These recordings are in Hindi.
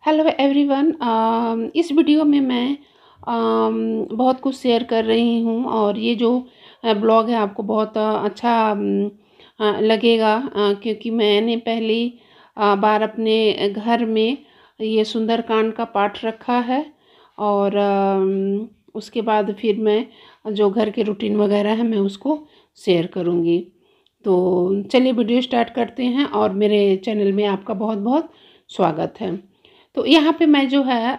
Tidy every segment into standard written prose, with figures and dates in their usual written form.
Hello everyone. इस वीडियो में मैं बहुत कुछ शेयर कर रही हूँ और ये जो ब्लॉग है आपको बहुत अच्छा लगेगा, क्योंकि मैंने पहली बार अपने घर में ये सुंदरकांड का पाठ रखा है। और उसके बाद फिर मैं जो घर के रूटीन वगैरह है मैं उसको शेयर करूँगी। तो चलिए वीडियो स्टार्ट करते हैं और मेरे चैनल में आपका बहुत बहुत स्वागत है। तो यहाँ पे मैं जो है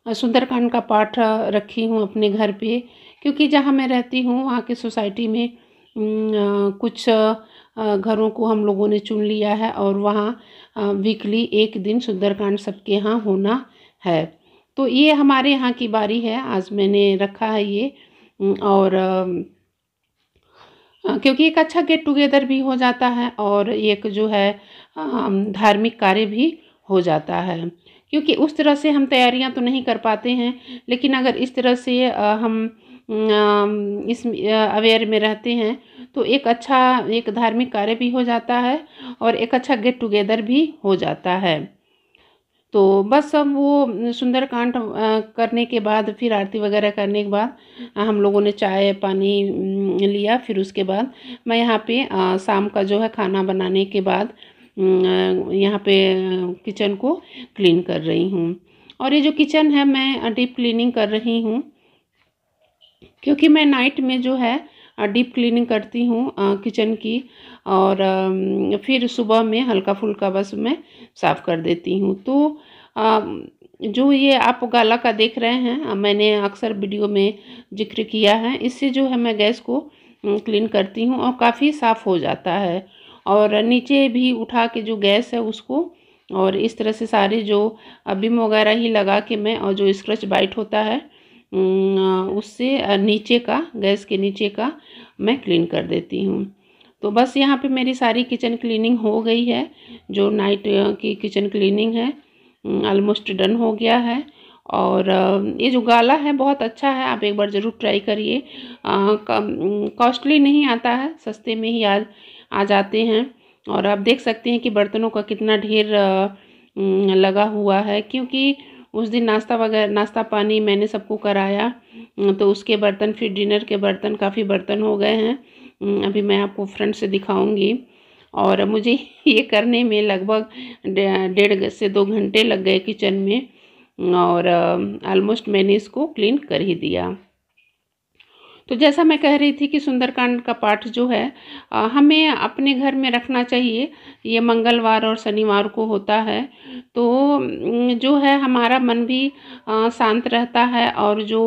सुंदरकांड का पाठ रखी हूँ अपने घर पे, क्योंकि जहाँ मैं रहती हूँ वहाँ की सोसाइटी में कुछ घरों को हम लोगों ने चुन लिया है और वहाँ वीकली एक दिन सुंदरकांड सबके यहाँ होना है। तो ये हमारे यहाँ की बारी है, आज मैंने रखा है ये। और क्योंकि एक अच्छा गेट टुगेदर भी हो जाता है और एक जो है धार्मिक कार्य भी हो जाता है। क्योंकि उस तरह से हम तैयारियां तो नहीं कर पाते हैं, लेकिन अगर इस तरह से हम इस अवेयर में रहते हैं तो एक अच्छा एक धार्मिक कार्य भी हो जाता है और एक अच्छा गेट टुगेदर भी हो जाता है। तो बस अब वो सुंदरकांड करने के बाद फिर आरती वगैरह करने के बाद हम लोगों ने चाय पानी लिया। फिर उसके बाद मैं यहाँ पे शाम का जो है खाना बनाने के बाद यहाँ पे किचन को क्लीन कर रही हूँ। और ये जो किचन है मैं डीप क्लीनिंग कर रही हूँ, क्योंकि मैं नाइट में जो है डीप क्लीनिंग करती हूँ किचन की। और फिर सुबह में हल्का फुल्का बस मैं साफ़ कर देती हूँ। तो जो ये आप गाला का देख रहे हैं, मैंने अक्सर वीडियो में जिक्र किया है, इससे जो है मैं गैस को क्लीन करती हूँ और काफ़ी साफ़ हो जाता है। और नीचे भी उठा के जो गैस है उसको और इस तरह से सारे जो बिम वगैरह ही लगा के मैं, और जो स्क्रच बाइट होता है उससे नीचे का गैस के नीचे का मैं क्लीन कर देती हूँ। तो बस यहाँ पे मेरी सारी किचन क्लीनिंग हो गई है। जो नाइट की किचन क्लीनिंग है ऑलमोस्ट डन हो गया है। और ये जो गाला है बहुत अच्छा है, आप एक बार ज़रूर ट्राई करिए। कॉस्टली नहीं आता है, सस्ते में ही आ जाते हैं। और आप देख सकते हैं कि बर्तनों का कितना ढेर लगा हुआ है, क्योंकि उस दिन नाश्ता पानी मैंने सबको कराया, तो उसके बर्तन, फिर डिनर के बर्तन, काफ़ी बर्तन हो गए हैं। अभी मैं आपको फ्रंट से दिखाऊंगी। और मुझे ये करने में लगभग 1.5 से 2 घंटे लग गए किचन में। और ऑलमोस्ट मैंने इसको क्लीन कर ही दिया। तो जैसा मैं कह रही थी कि सुंदरकांड का पाठ जो है हमें अपने घर में रखना चाहिए। ये मंगलवार और शनिवार को होता है। तो जो है हमारा मन भी शांत रहता है और जो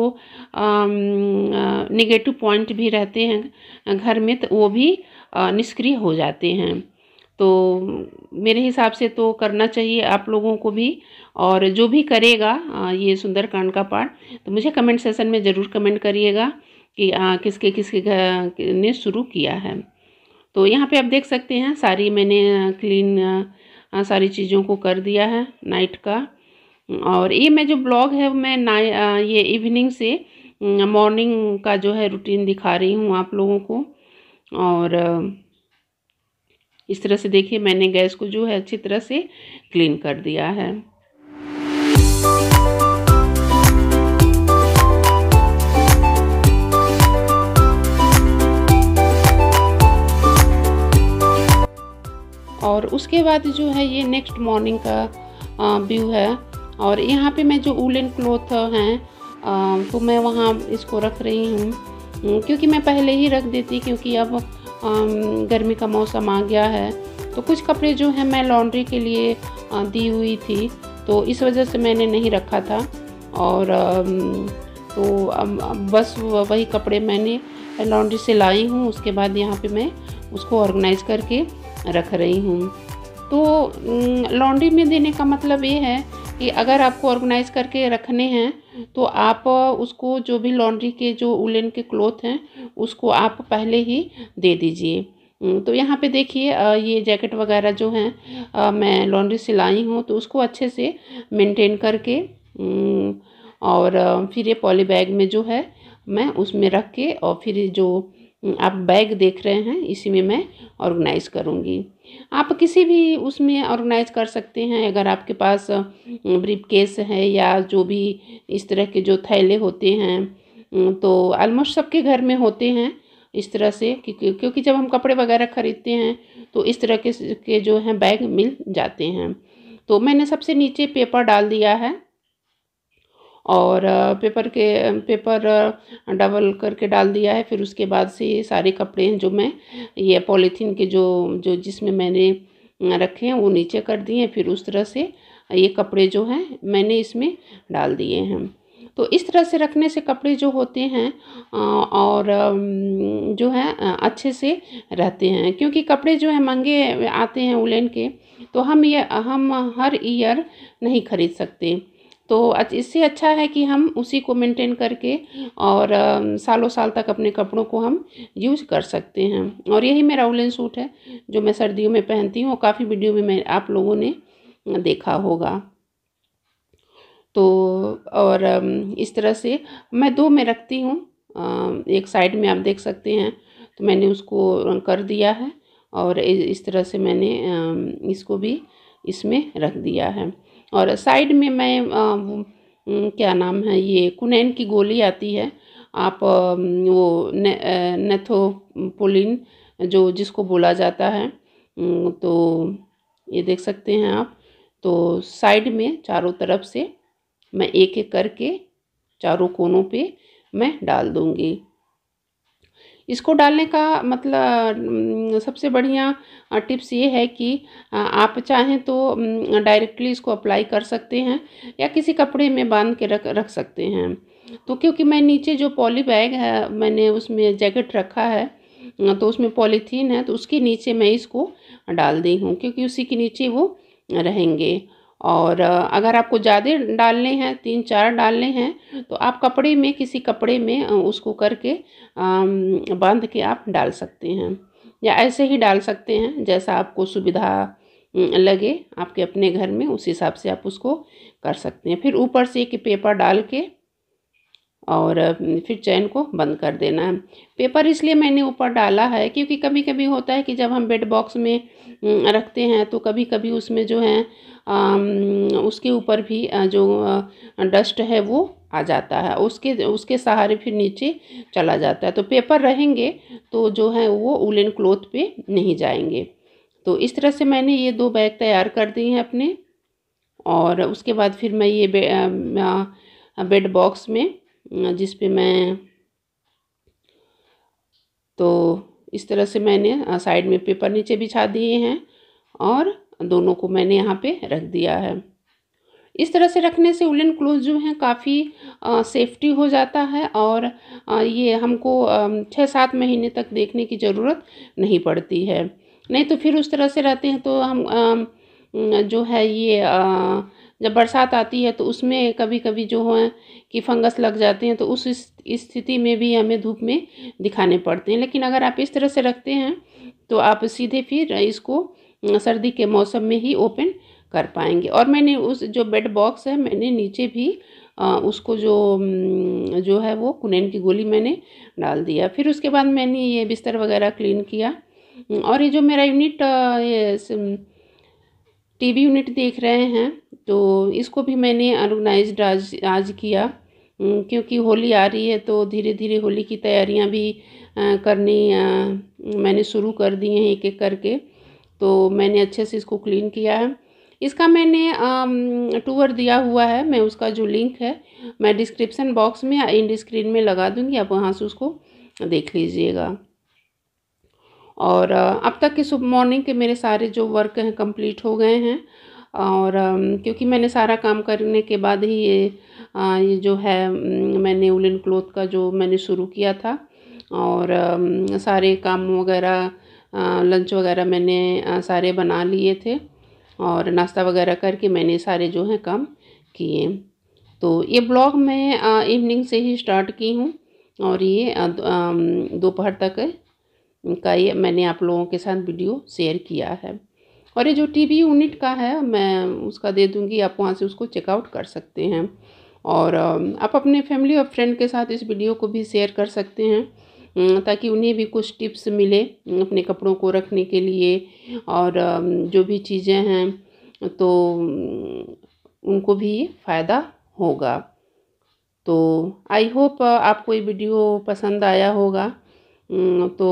नेगेटिव पॉइंट भी रहते हैं घर में तो वो भी निष्क्रिय हो जाते हैं। तो मेरे हिसाब से तो करना चाहिए आप लोगों को भी। और जो भी करेगा ये सुंदरकांड का पाठ, तो मुझे कमेंट सेशन में ज़रूर कमेंट करिएगा कि किसके किसके ने शुरू किया है। तो यहाँ पे आप देख सकते हैं सारी मैंने क्लीन सारी चीज़ों को कर दिया है नाइट का। और ये मैं जो ब्लॉग है मैं ये इवनिंग से मॉर्निंग का जो है रूटीन दिखा रही हूँ आप लोगों को। और इस तरह से देखिए मैंने गैस को जो है अच्छी तरह से क्लीन कर दिया है। और उसके बाद जो है ये नेक्स्ट मॉर्निंग का व्यू है। और यहाँ पे मैं जो वूलन क्लॉथ हैं तो मैं वहाँ इसको रख रही हूँ, क्योंकि मैं पहले ही रख देती, क्योंकि अब गर्मी का मौसम आ गया है। तो कुछ कपड़े जो हैं मैं लॉन्ड्री के लिए दी हुई थी, तो इस वजह से मैंने नहीं रखा था। और तो अब बस वही कपड़े मैंने लॉन्ड्री से लाई हूँ, उसके बाद यहाँ पे मैं उसको ऑर्गेनाइज करके रख रही हूँ। तो लॉन्ड्री में देने का मतलब ये है कि अगर आपको ऑर्गेनाइज करके रखने हैं तो आप उसको जो भी लॉन्ड्री के जो वूलन के क्लॉथ हैं उसको आप पहले ही दे दीजिए। तो यहाँ पे देखिए ये जैकेट वगैरह जो हैं मैं लॉन्ड्री से लाई हूँ, तो उसको अच्छे से मेंटेन करके और फिर ये पॉली बैग में जो है मैं उसमें रख के और फिर जो आप बैग देख रहे हैं, इसी में मैं ऑर्गेनाइज़ करूँगी। आप किसी भी उसमें ऑर्गेनाइज़ कर सकते हैं। अगर आपके पास ब्रीफकेस है या जो भी इस तरह के जो थैले होते हैं, तो ऑलमोस्ट सबके घर में होते हैं इस तरह से, क्योंकि जब हम कपड़े वगैरह ख़रीदते हैं तो इस तरह के जो हैं बैग मिल जाते हैं। तो मैंने सबसे नीचे पेपर डाल दिया है और पेपर डबल करके डाल दिया है। फिर उसके बाद से ये सारे कपड़े हैं जो मैं ये पॉलीथीन के जो जो जिसमें मैंने रखे हैं वो नीचे कर दिए हैं। फिर उस तरह से ये कपड़े जो हैं मैंने इसमें डाल दिए हैं। तो इस तरह से रखने से कपड़े जो होते हैं और जो है अच्छे से रहते हैं, क्योंकि कपड़े जो है महंगे आते हैं उलेन के, तो हम हर ईयर नहीं खरीद सकते। तो इससे अच्छा है कि हम उसी को मेंटेन करके और सालों साल तक अपने कपड़ों को हम यूज़ कर सकते हैं। और यही मेरा उलेन सूट है जो मैं सर्दियों में पहनती हूँ। काफ़ी वीडियो में मैं आप लोगों ने देखा होगा। तो और इस तरह से मैं 2 में रखती हूँ। एक साइड में आप देख सकते हैं, तो मैंने उसको कर दिया है और इस तरह से मैंने इसको भी इसमें रख दिया है। और साइड में मैं क्या नाम है, ये कुनैन की गोली आती है, आप वो नेथोपोलिन जो जिसको बोला जाता है, तो ये देख सकते हैं आप। तो साइड में चारों तरफ से मैं एक एक करके चारों कोनों पे मैं डाल दूँगी। इसको डालने का मतलब सबसे बढ़िया टिप्स ये है कि आप चाहें तो डायरेक्टली इसको अप्लाई कर सकते हैं या किसी कपड़े में बांध के रख सकते हैं। तो क्योंकि मैं नीचे जो पॉली बैग है मैंने उसमें जैकेट रखा है, तो उसमें पॉलीथीन है, तो उसके नीचे मैं इसको डाल दी हूँ, क्योंकि उसी के नीचे वो रहेंगे। और अगर आपको ज़्यादा डालने हैं, 3-4 डालने हैं, तो आप कपड़े में किसी कपड़े में उसको करके बांध के आप डाल सकते हैं, या ऐसे ही डाल सकते हैं जैसा आपको सुविधा लगे आपके अपने घर में, उस हिसाब से आप उसको कर सकते हैं। फिर ऊपर से एक पेपर डाल के और फिर चैन को बंद कर देना है। पेपर इसलिए मैंने ऊपर डाला है क्योंकि कभी कभी होता है कि जब हम बेड बॉक्स में रखते हैं तो कभी कभी उसमें जो है उसके ऊपर भी जो डस्ट है वो आ जाता है, उसके उसके सहारे फिर नीचे चला जाता है। तो पेपर रहेंगे तो जो है वो वूलन क्लॉथ पे नहीं जाएंगे। तो इस तरह से मैंने ये 2 बैग तैयार कर दिए हैं अपने। और उसके बाद फिर मैं ये बेड बॉक्स में जिस पे मैं, तो इस तरह से मैंने साइड में पेपर नीचे बिछा दिए हैं और दोनों को मैंने यहाँ पे रख दिया है। इस तरह से रखने से वूलन क्लॉथ जो हैं काफ़ी सेफ्टी हो जाता है और ये हमको 6-7 महीने तक देखने की ज़रूरत नहीं पड़ती है। नहीं तो फिर उस तरह से रहते हैं तो हम जो है ये जब बरसात आती है तो उसमें कभी कभी जो है कि फंगस लग जाते हैं, तो उस स्थिति में भी हमें धूप में दिखाने पड़ते हैं। लेकिन अगर आप इस तरह से रखते हैं तो आप सीधे फिर इसको सर्दी के मौसम में ही ओपन कर पाएंगे। और मैंने उस जो बेड बॉक्स है मैंने नीचे भी उसको जो है वो कुनैन की गोली मैंने डाल दिया। फिर उसके बाद मैंने ये बिस्तर वगैरह क्लीन किया। और ये जो मेरा यूनिट ये टीवी यूनिट देख रहे हैं, तो इसको भी मैंने ऑर्गेनाइज्ड आज किया, क्योंकि होली आ रही है तो धीरे धीरे होली की तैयारियां भी करनी मैंने शुरू कर दी हैं एक एक करके। तो मैंने अच्छे से इसको क्लीन किया है। इसका मैंने टूर दिया हुआ है, मैं उसका जो लिंक है मैं डिस्क्रिप्शन बॉक्स में या एंड स्क्रीन में लगा दूंगी, आप वहाँ से उसको देख लीजिएगा। और अब तक के सुबह मॉर्निंग के मेरे सारे जो वर्क हैं कंप्लीट हो गए हैं। और क्योंकि मैंने सारा काम करने के बाद ही ये जो है मैंने वूलन क्लॉथ का जो मैंने शुरू किया था। और सारे काम वगैरह लंच वगैरह मैंने सारे बना लिए थे और नाश्ता वगैरह करके मैंने सारे जो हैं काम किए। तो ये ब्लॉग मैं इवनिंग से ही स्टार्ट की हूँ और ये दोपहर तक का ये मैंने आप लोगों के साथ वीडियो शेयर किया है। और ये जो टीवी यूनिट का है मैं उसका दे दूँगी, आप वहाँ से उसको चेकआउट कर सकते हैं। और आप अपने फैमिली और फ्रेंड के साथ इस वीडियो को भी शेयर कर सकते हैं। ताकि उन्हें भी कुछ टिप्स मिले अपने कपड़ों को रखने के लिए, और जो भी चीज़ें हैं तो उनको भी फ़ायदा होगा। तो आई होप आपको ये वीडियो पसंद आया होगा। तो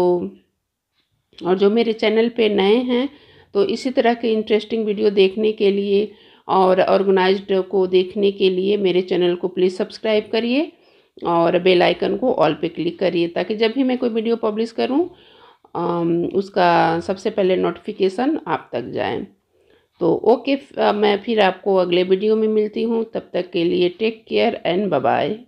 और जो मेरे चैनल पे नए हैं तो इसी तरह के इंटरेस्टिंग वीडियो देखने के लिए और ऑर्गेनाइज्ड को देखने के लिए मेरे चैनल को प्लीज़ सब्सक्राइब करिए और बेल आइकन को ऑल पे क्लिक करिए, ताकि जब भी मैं कोई वीडियो पब्लिश करूं उसका सबसे पहले नोटिफिकेशन आप तक जाए। तो ओके, मैं फिर आपको अगले वीडियो में मिलती हूं, तब तक के लिए take care and bye bye.